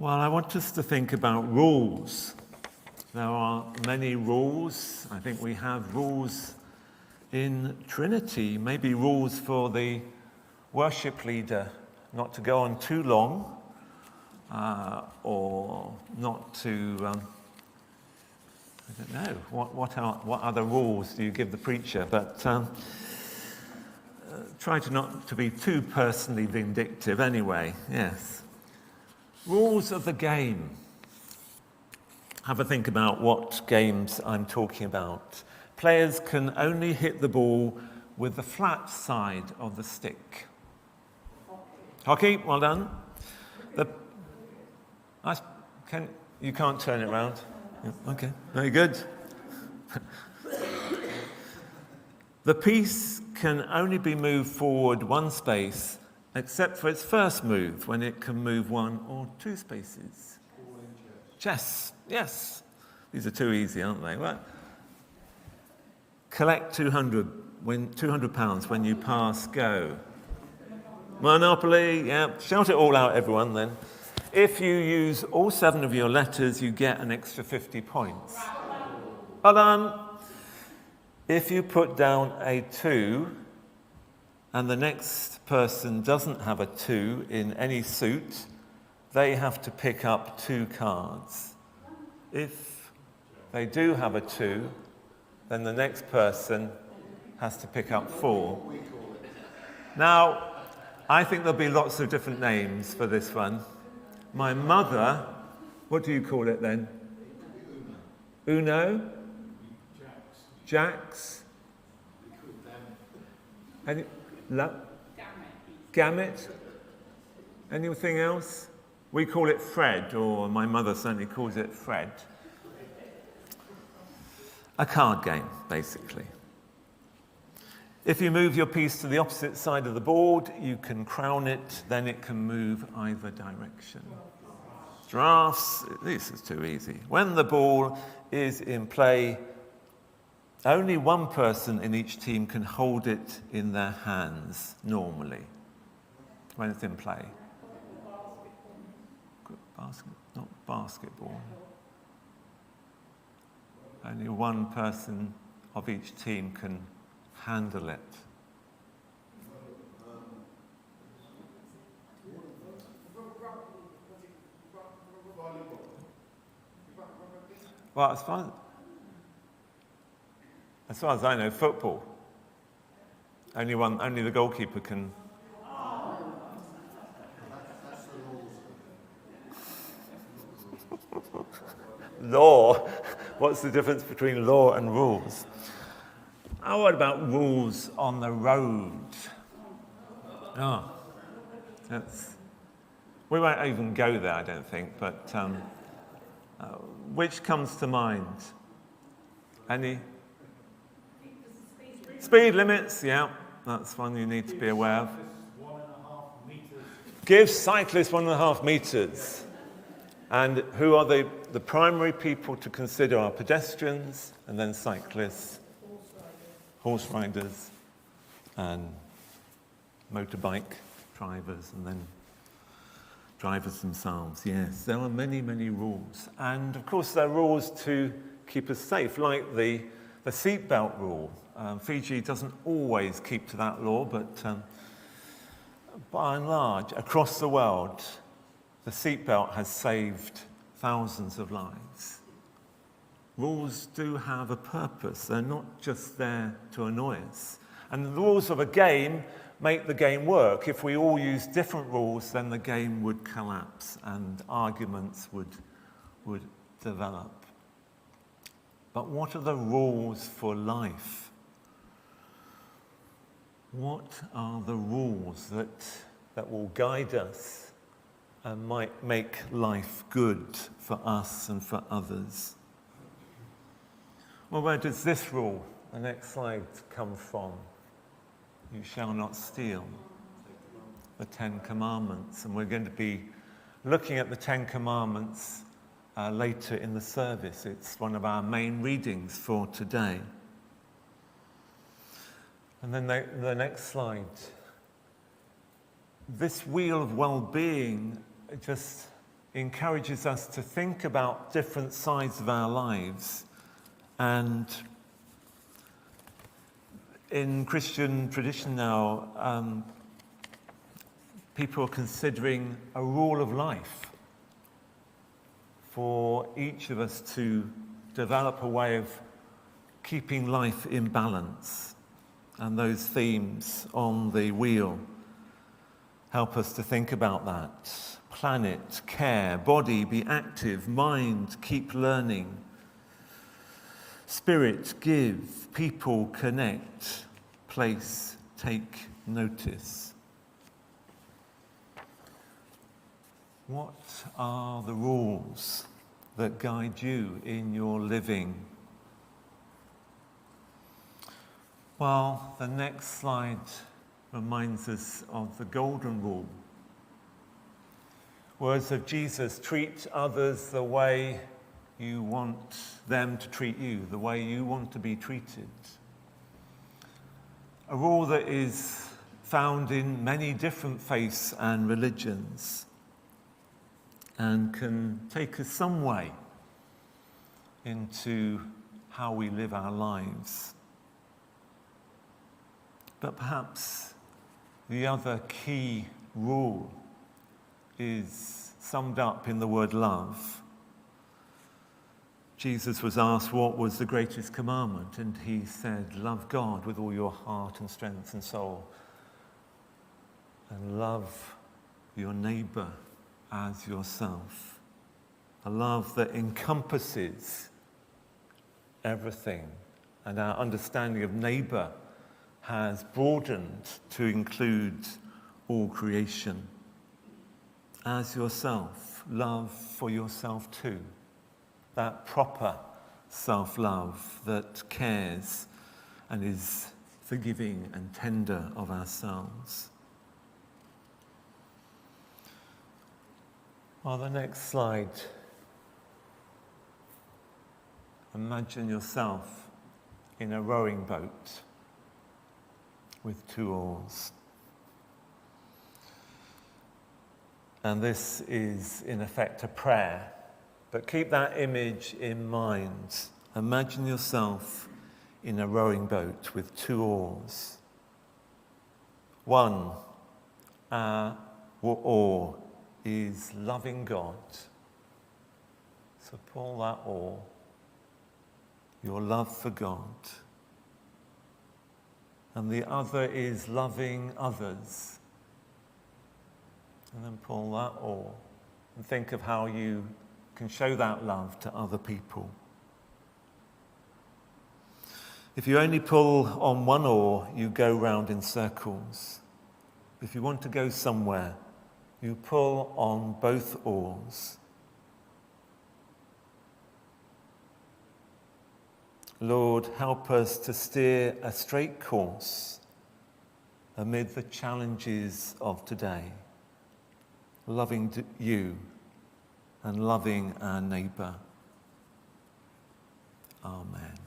Well, I want us to think about rules. There are many rules. I think we have rules in Trinity, maybe rules for the worship leader not to go on too long, or not to, I don't know, what other rules do you give the preacher? But try not to be too personally vindictive anyway, yes. Rules of the game. Have a think about what games I'm talking about. Players can only hit the ball with the flat side of the stick. Hockey, well done. You can't turn it around. Okay, very good. The piece can only be moved forward one space, except for its first move, when it can move 1 or 2 spaces. Chess, yes. These are too easy, aren't they? Well, collect £200 when you pass go. Monopoly, yeah. Shout it all out, everyone, then. If you use all 7 of your letters, you get an extra 50 points. Well done. If you put down a 2, and the next person doesn't have a 2 in any suit, they have to pick up 2 cards. If they do have a 2, then the next person has to pick up 4. Now, I think there'll be lots of different names for this one. My mother, what do you call it then? Uno? Jacks? Gamut? Anything else? We call it Fred, or my mother certainly calls it Fred. A card game, basically. If you move your piece to the opposite side of the board, you can crown it, then it can move either direction. Drafts, this is too easy. When the ball is in play, only one person in each team can hold it in their hands, normally, when it's in play. Not basketball. Only one person of each team can handle it. Well, as far as I know, football. Only the goalkeeper can. Law. What's the difference between law and rules? Oh, what about rules on the road? We won't even go there, I don't think, but which comes to mind? Any? Speed limits, yeah, that's one you need to be aware of. 1.5 meters. Give cyclists 1.5 meters. And who are the primary people to consider are pedestrians, and then cyclists, horse riders, and motorbike drivers, and then drivers themselves. Yes, there are many, many rules. And of course, there are rules to keep us safe, like the seatbelt rule. Fiji doesn't always keep to that law, but by and large, across the world, the seatbelt has saved thousands of lives. Rules do have a purpose. They're not just there to annoy us. And the rules of a game make the game work. If we all use different rules, then the game would collapse and arguments would develop. But what are the rules for life? What are the rules that will guide us and might make life good for us and for others? Well, where does this rule, the next slide, come from? You shall not steal. The 10 Commandments. And we're going to be looking at the 10 Commandments later in the service. It's one of our main readings for today. And then the next slide. This wheel of well-being just encourages us to think about different sides of our lives. And in Christian tradition now, people are considering a rule of life for each of us to develop a way of keeping life in balance. And those themes on the wheel help us to think about that. Planet, care, body, be active, mind, keep learning. Spirit, give, people, connect, place, take notice. What are the rules that guide you in your living? Well, the next slide reminds us of the golden rule. Words of Jesus: treat others the way you want them to treat you, the way you want to be treated. A rule that is found in many different faiths and religions and can take us some way into how we live our lives. But perhaps the other key rule is summed up in the word love. Jesus was asked what was the greatest commandment, and he said, love God with all your heart and strength and soul, and love your neighbour as yourself. A love that encompasses everything, and our understanding of neighbour has broadened to include all creation. As yourself, love for yourself too. That proper self-love that cares and is forgiving and tender of ourselves. Well, the next slide. Imagine yourself in a rowing boat with 2 oars. And this is, in effect, a prayer. But keep that image in mind. Imagine yourself in a rowing boat with 2 oars. One oar is loving God. So pull that oar, your love for God. And the other is loving others. And then pull that oar and think of how you can show that love to other people. If you only pull on one oar, you go round in circles. If you want to go somewhere, you pull on both oars. Lord, help us to steer a straight course amid the challenges of today, loving you and loving our neighbour. Amen.